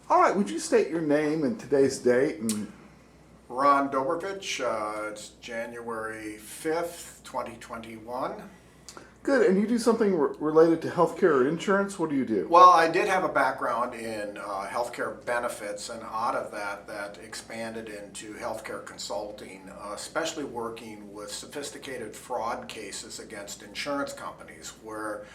All right, would you state your name and today's date? And Ron Dobrovich, it's January 5th, 2021. good, and you do something related to healthcare or insurance? What do you do? Well, I did have a background in healthcare benefits, and out of that expanded into healthcare consulting, especially working with sophisticated fraud cases against insurance companies where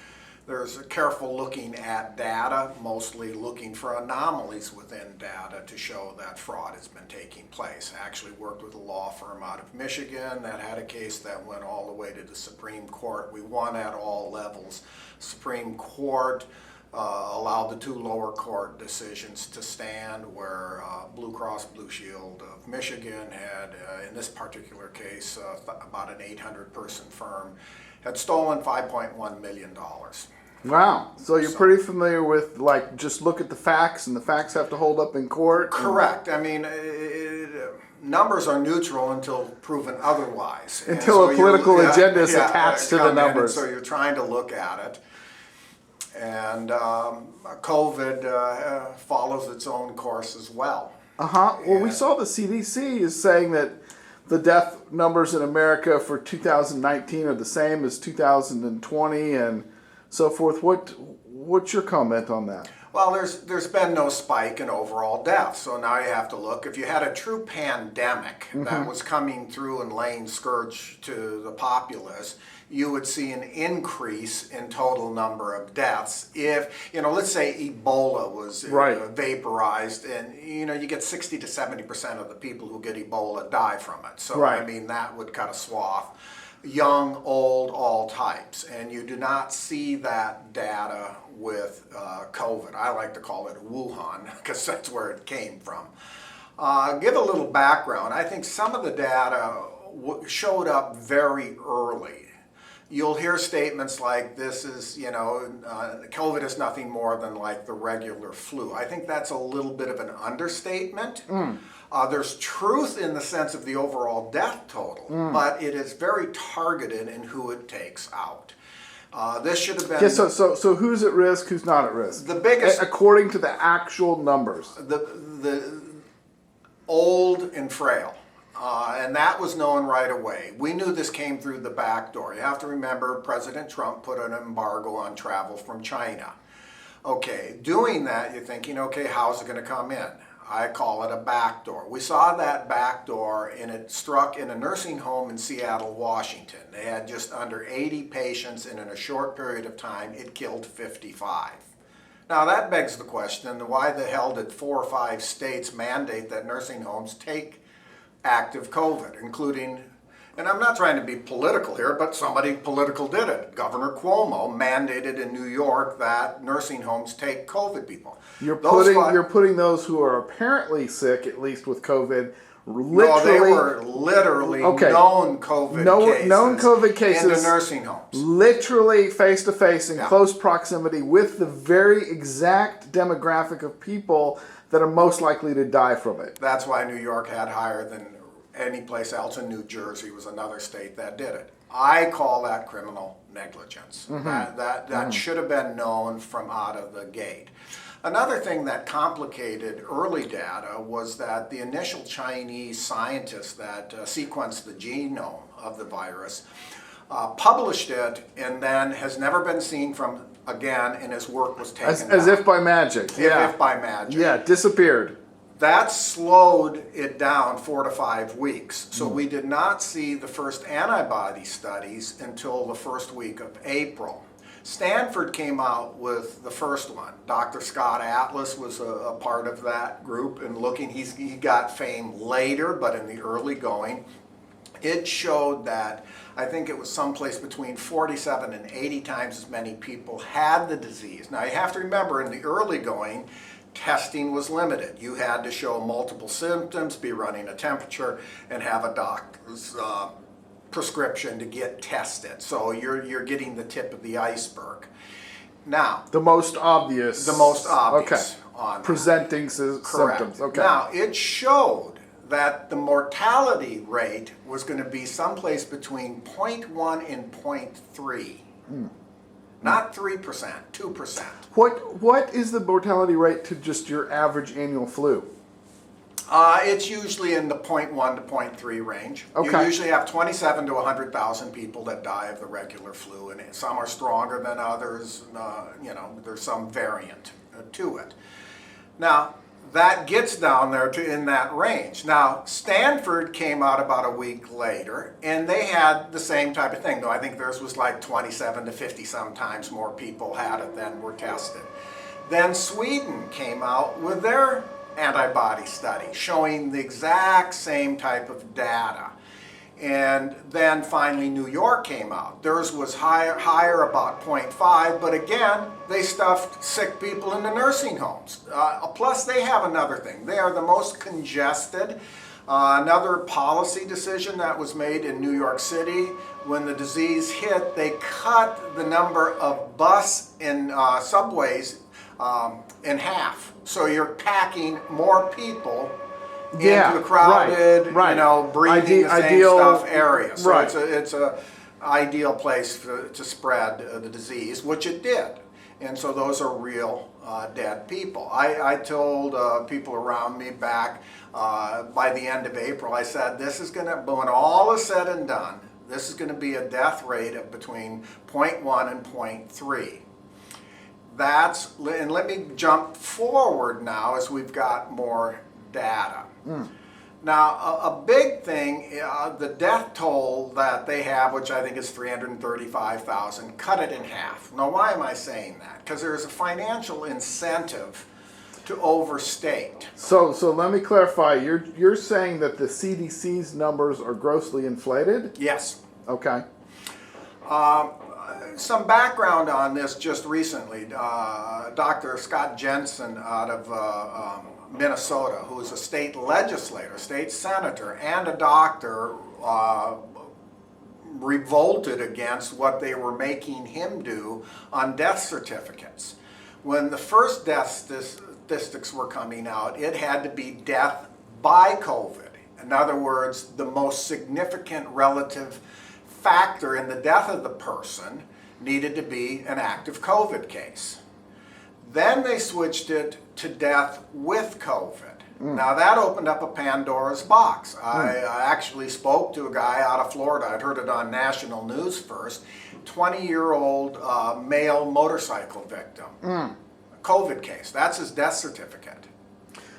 there's a careful looking at data, mostly looking for anomalies within data to show that fraud has been taking place. I actually worked with a law firm out of Michigan that had a case that went all the way to the Supreme Court. We won at all levels. Supreme Court allowed the two lower court decisions to stand where Blue Cross Blue Shield of Michigan had, in this particular case, about an 800-person firm, had stolen $5.1 million. Wow, so you're pretty familiar with, like, just look at the facts and the facts have to hold up in court? Correct. I mean, numbers are neutral until proven otherwise. Until a political agenda is attached to the numbers. So you're trying to look at it. And COVID follows its own course as well. Well, we saw the CDC is saying that the death numbers in America for 2019 are the same as 2020 and so forth. What's your comment on that? Well, there's been no spike in overall deaths, so now you have to look. If you had a true pandemic that was coming through and laying scourge to the populace, you would see an increase in total number of deaths. If, let's say Ebola was vaporized, and, you get 60 to 70% of the people who get Ebola die from it. So, I mean, that would cut a swath. Young, old, all types. And you do not see that data with COVID. I like to call it Wuhan because that's where it came from. Give a little background. I think some of the data showed up very early. You'll hear statements like this is, COVID is nothing more than like the regular flu. I think that's a little bit of an understatement. There's truth in the sense of the overall death total, but it is very targeted in who it takes out. This should have been... Yeah, so who's at risk, who's not at risk? The biggest... According to the actual numbers. The old and frail. And that was known right away. We knew this came through the back door. You have to remember President Trump put an embargo on travel from China. Okay, doing that, you're thinking, okay, how's it going to come in? I call it a back door. We saw that back door and it struck in a nursing home in Seattle, Washington. They had just under 80 patients and in a short period of time it killed 55. Now that begs the question, why the hell did 4 or 5 states mandate that nursing homes take active COVID, including, and I'm not trying to be political here, but somebody political did it. Governor Cuomo mandated in New York that nursing homes take COVID people. You're putting those who are apparently sick, at least with COVID, literally... No, they were literally known COVID cases into nursing homes. Literally face-to-face in close proximity with the very exact demographic of people that are most likely to die from it. That's why New York had higher than any place else, in New Jersey was another state that did it. I call that criminal negligence. That should have been known from out of the gate. Another thing that complicated early data was that the initial Chinese scientist that sequenced the genome of the virus published it and then has never been seen from again, and his work was taken as if by magic. If by magic. Yeah, disappeared. That slowed it down 4 to 5 weeks. So we did not see the first antibody studies until the first week of April. Stanford came out with the first one. Dr. Scott Atlas was a part of that group, and he got fame later, but in the early going, it showed that I think it was someplace between 47 and 80 times as many people had the disease. Now you have to remember, in the early going, testing was limited. You had to show multiple symptoms, be running a temperature, and have a doctor's prescription to get tested. So you're getting the tip of the iceberg. Now, the most obvious. Okay. On presenting symptoms. Okay. Now, it showed that the mortality rate was going to be someplace between 0.1 and 0.3. not 3%, 2%. What is the mortality rate to just your average annual flu? It's usually in the 0.1 to 0.3 range. Okay. You usually have 27 to 100,000 people that die of the regular flu, and some are stronger than others. There's some variant to it. Now, that gets down there to in that range. Now, Stanford came out about a week later, and they had the same type of thing, though I think theirs was like 27 to 50 sometimes more people had it than were tested. Then Sweden came out with their antibody study showing the exact same type of data. And then finally New York came out. Theirs was higher about 0.5, but again, they stuffed sick people in the nursing homes. Plus they have another thing. They are the most congested. Another policy decision that was made in New York City, when the disease hit, they cut the number of bus and subways in half. So you're packing more people into the crowded, right. Breathing the same stuff area. So right. it's a ideal place to spread the disease, which it did. And so those are real dead people. I told people around me back by the end of April, I said, this is going to, when all is said and done, this is going to be a death rate of between 0.1 and 0.3. And let me jump forward now as we've got more data. Now, a big thing, the death toll that they have, which I think is 335,000, cut it in half. Now, why am I saying that? Because there's a financial incentive to overstate. So let me clarify. You're saying that the CDC's numbers are grossly inflated? Yes. Okay. Some background on this just recently. Dr. Scott Jensen out of Minnesota, who is a state legislator, state senator, and a doctor, revolted against what they were making him do on death certificates. When the first death statistics were coming out, it had to be death by COVID. In other words, the most significant relative factor in the death of the person needed to be an active COVID case. Then they switched it to death with COVID. Now that opened up a Pandora's box. I actually spoke to a guy out of Florida. I'd heard it on national news first. 20-year-old male motorcycle victim. COVID case. That's his death certificate.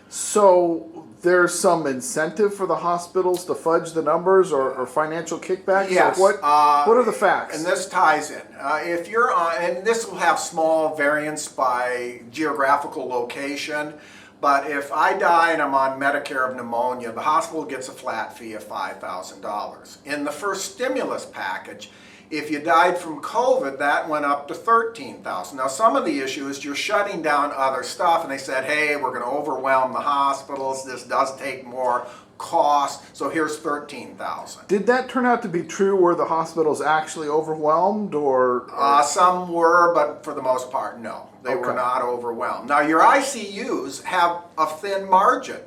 So there's some incentive for the hospitals to fudge the numbers or financial kickbacks? Yes. What are the facts? And this ties in. If you're on, and this will have small variance by geographical location, but if I die and I'm on Medicare of pneumonia, the hospital gets a flat fee of $5,000. In the first stimulus package, if you died from COVID, that went up to $13,000. Now, some of the issue is you're shutting down other stuff, and they said, hey, we're going to overwhelm the hospitals. This does take more cost, so here's $13,000. Did that turn out to be true? Were the hospitals actually overwhelmed, or? Some were, but for the most part, no. They were not overwhelmed. Now, your ICUs have a thin margin.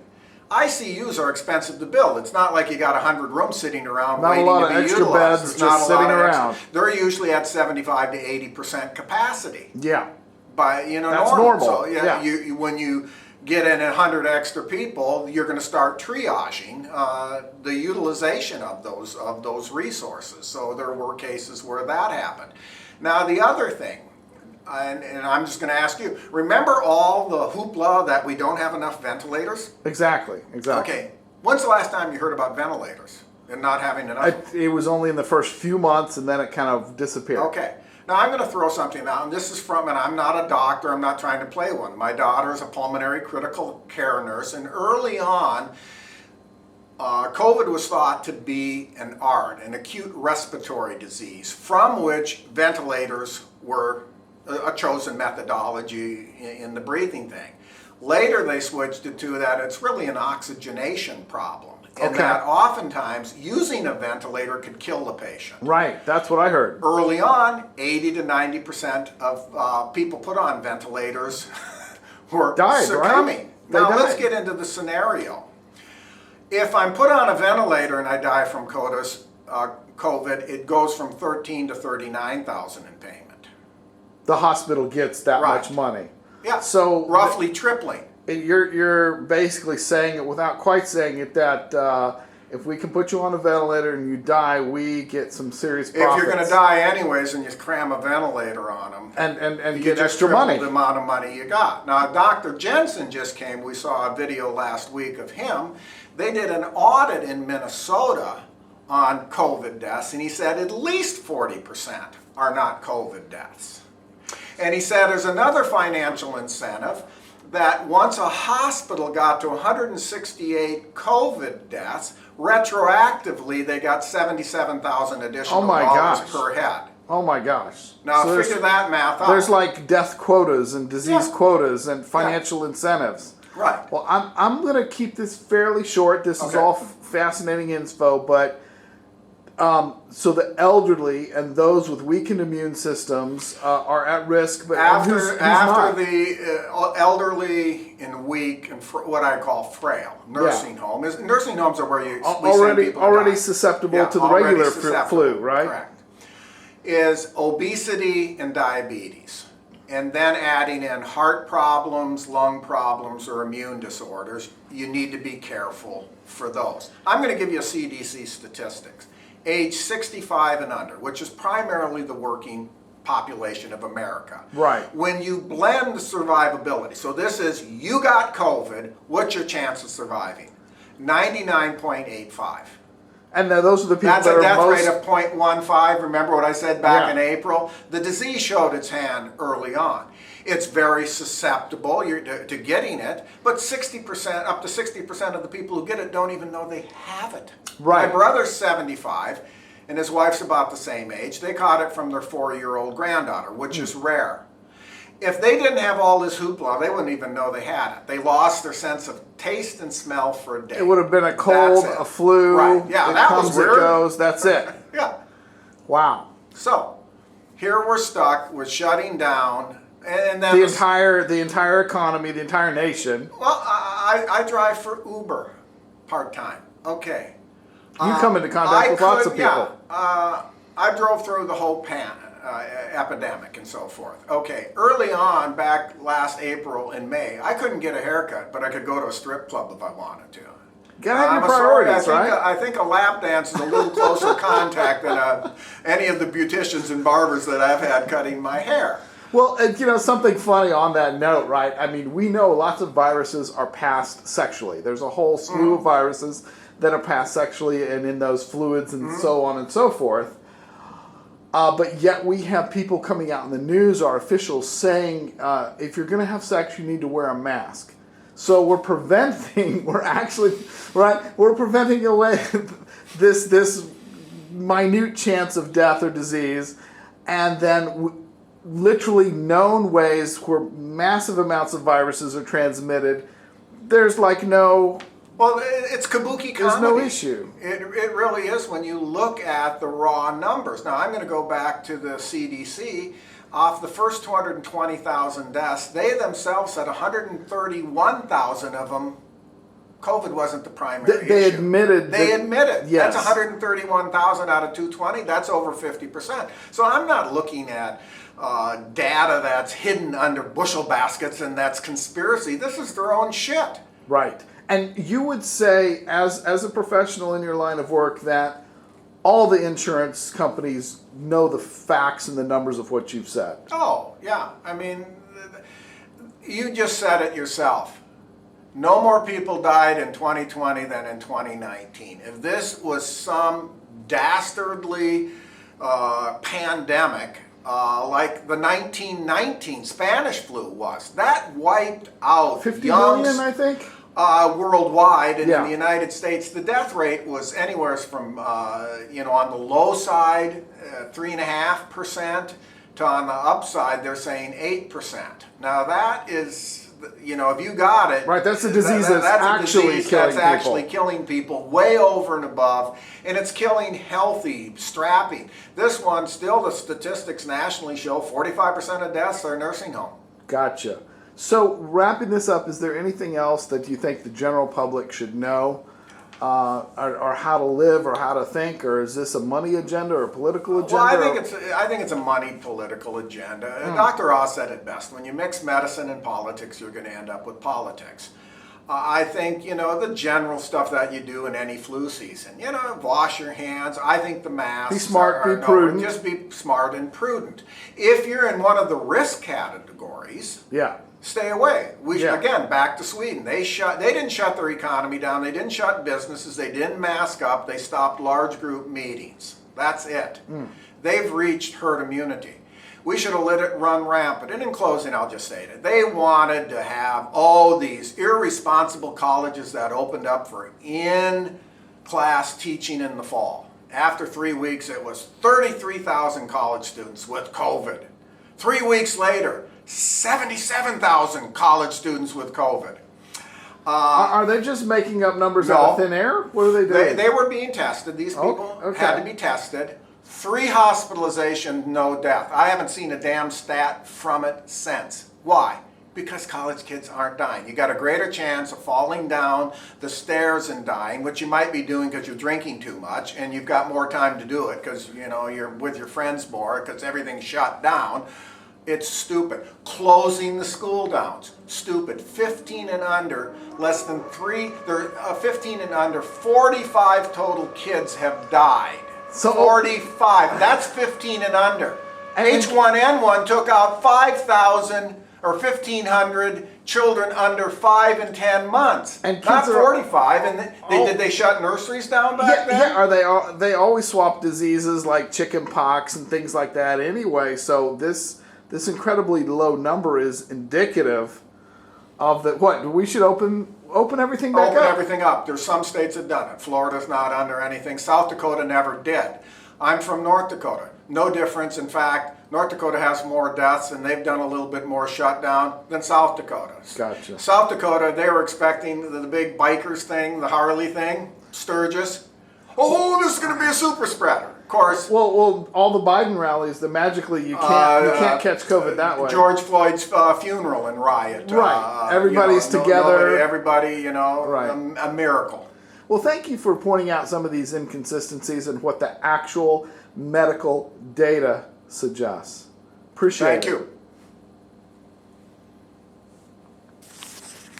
ICUs are expensive to build. It's not like you got 100 rooms sitting around waiting to be utilized. Not a lot of extra beds just sitting around. They're usually at 75 to 80% capacity. Yeah. By that's normal. So when you get in 100 extra people, you're going to start triaging the utilization of those resources. So there were cases where that happened. Now the other thing, and I'm just going to ask you, remember all the hoopla that we don't have enough ventilators? Exactly. Okay, when's the last time you heard about ventilators and not having enough? It was only in the first few months, and then it kind of disappeared. Okay. Now I'm going to throw something out, and this is from, and I'm not a doctor, I'm not trying to play one. My daughter's a pulmonary critical care nurse, and early on, COVID was thought to be an ARD, an acute respiratory disease, from which ventilators were a chosen methodology in the breathing thing. Later they switched it to that it's really an oxygenation problem. And that oftentimes using a ventilator could kill the patient. Right, that's what I heard. Early on, 80 to 90% of people put on ventilators were succumbing. Right? Now let's get into the scenario. If I'm put on a ventilator and I die from COVID, it goes from 13 to 39,000 in payment. the hospital gets that Right. much money. Yeah, So roughly tripling. you're basically saying it without quite saying it that if we can put you on a ventilator and you die, we get some serious profits. If you're going to die anyways and you cram a ventilator on them, and you get just extra triple money. the amount of money you got. Now, Dr. Jensen just came. We saw a video last week of him. They did an audit in Minnesota on COVID deaths, and he said at least 40% are not COVID deaths. And he said there's another financial incentive that once a hospital got to 168 COVID deaths, retroactively they got $77,000 additional dollars per head. Oh my gosh. Now So figure that math out. there's like death quotas and disease Yeah. quotas and financial incentives. Right. Well, I'm going to keep this fairly short. This is Okay. all fascinating info, but so the elderly and those with weakened immune systems are at risk. But who's not? The elderly and weak and what I call frail nursing home nursing homes are where we send people to already die. susceptible to the already regular susceptible, flu, right? Correct. Is obesity and diabetes, and then adding in heart problems, lung problems, or immune disorders. You need to be careful for those. I'm going to give you a CDC statistics. Age 65 and under, which is primarily the working population of America. Right. When you blend the survivability, so this is you got COVID, what's your chance of surviving? 99.85. And those are the people That's that a are death most rate of 0.15. Remember what I said back Yeah. in April? The disease showed its hand early on. It's very susceptible to getting it, but 60%, up to 60% of the people who get it don't even know they have it. Right. My brother's 75, and his wife's about the same age. They caught it from their 4-year-old granddaughter, which is rare. If they didn't have all this hoopla, they wouldn't even know they had it. They lost their sense of taste and smell for a day. It would have been a cold, That's it. a flu. Right. Yeah, it that comes, was weird. it goes. That's it. Yeah. Wow. So, here we're stuck with shutting down, and then The entire economy, the entire nation. Well, I drive for Uber part-time. Okay. You come into contact with lots of people. Yeah. I drove through the whole epidemic and so forth. Okay. Early on, back last April and May, I couldn't get a haircut, but I could go to a strip club if I wanted to. Gotta have your I'm sorry, priorities, right? I think a lap dance is a little closer contact than any of the beauticians and barbers that I've had cutting my hair. Well, something funny on that note, right? I mean, we know lots of viruses are passed sexually. There's a whole slew of viruses that are passed sexually and in those fluids and so on and so forth. But yet we have people coming out in the news, our officials saying, if you're going to have sex, you need to wear a mask. So we're preventing away this minute chance of death or disease, and then literally known ways where massive amounts of viruses are transmitted. There's like no... Well, it's kabuki comedy. There's no issue. It really is when you look at the raw numbers. Now, I'm going to go back to the CDC. Off the first 220,000 deaths, they themselves said 131,000 of them, COVID wasn't the primary issue. They admitted. Yes. That's 131,000 out of 220. That's over 50%. So I'm not looking at data that's hidden under bushel baskets and that's conspiracy. This is their own shit. Right. And you would say, as a professional in your line of work, that all the insurance companies know the facts and the numbers of what you've said. Oh, yeah. I mean, you just said it yourself. No more people died in 2020 than in 2019. If this was some dastardly pandemic, like the 1919 Spanish flu was, that wiped out 50 million, I think? Worldwide, and Yeah. in the United States, the death rate was anywhere from, on the low side, 3.5%, to on the upside, they're saying 8%. Now that is, if you got it, right, that's a disease that's actually killing people way over and above, and it's killing healthy, strapping. This one, still the statistics nationally show 45% of deaths are nursing home. Gotcha. So wrapping this up, is there anything else that you think the general public should know or how to live or how to think, or is this a money agenda or a political agenda? Well, I think it's a moneyed political agenda. Dr. Oz said it best. When you mix medicine and politics, you're going to end up with politics. I think, the general stuff that you do in any flu season, wash your hands. I think the masks. Be smart, be prudent. Just be smart and prudent. If you're in one of the risk categories, yeah, stay away. Yeah. Again, back to Sweden. They didn't shut their economy down. They didn't shut businesses. They didn't mask up. They stopped large group meetings. That's it. They've reached herd immunity. We should have let it run rampant. And in closing, I'll just say it. They wanted to have all these irresponsible colleges that opened up for in-class teaching in the fall. After 3 weeks, it was 33,000 college students with COVID. 3 weeks later, 77,000 college students with COVID. Are they just making up numbers out of thin air? What are they doing? They were being tested. These people had to be tested. 3 hospitalizations, no death. I haven't seen a damn stat from it since. Why? Because college kids aren't dying. You got a greater chance of falling down the stairs and dying, which you might be doing because you're drinking too much, and you've got more time to do it because you're with your friends more because everything's shut down. It's stupid. Closing the school downs, stupid. 15 and under, less than 15 and under, 45 total kids have died. So 45. That's 15 and under. H1N1 took out 5,000 or 1,500 children under 5 and 10 months. And kids not are, 45. And did they shut nurseries down back then? Yeah. Are they always swap diseases like chicken pox and things like that anyway? So this incredibly low number is indicative of that. What we should open everything back up. Open everything up. There's some states that have done it. Florida's not under anything. South Dakota never did. I'm from North Dakota. No difference. In fact, North Dakota has more deaths and they've done a little bit more shutdown than South Dakota. Gotcha. South Dakota, they were expecting the big bikers thing, the Harley thing, Sturgis. Oh, this is going to be a super spreader. Of course. Well, all the Biden rallies, magically you can't catch COVID that way. George Floyd's funeral and riot. Right. Everybody's together. Everybody, right. A miracle. Well, thank you for pointing out some of these inconsistencies and what the actual medical data suggests. Appreciate it. Thank you.